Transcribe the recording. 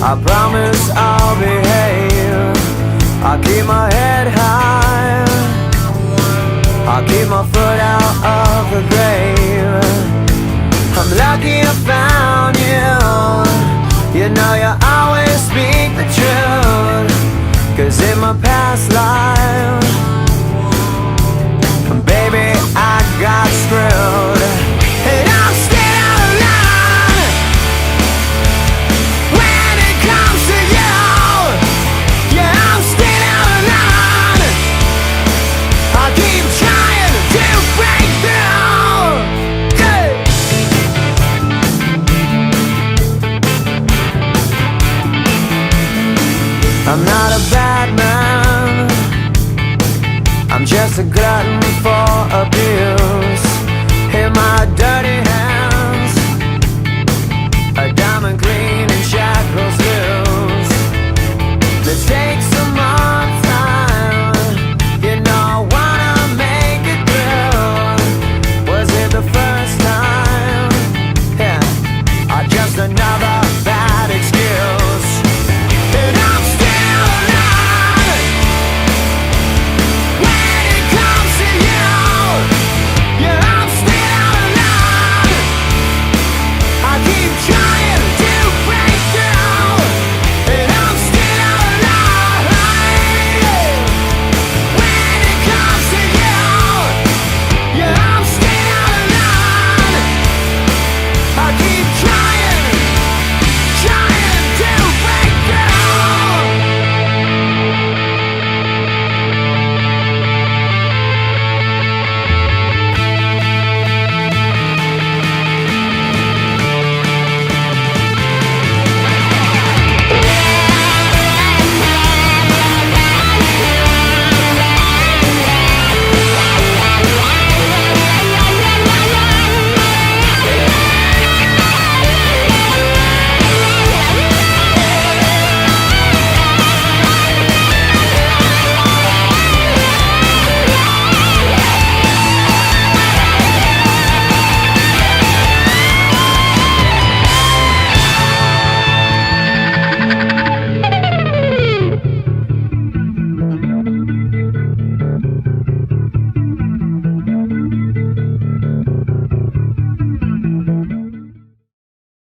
I promise I'll behave. I'll keep my head high. I'll keep my foot out of the grave. I'm lucky I found you. You know you always speak the truth. 'Cause in my past life, baby, I got screwed. And I'm still alone when it comes to you. Yeah, I'm still alone. I keep trying to break through. Yeah. I'm not a bad man, I'm just a glutton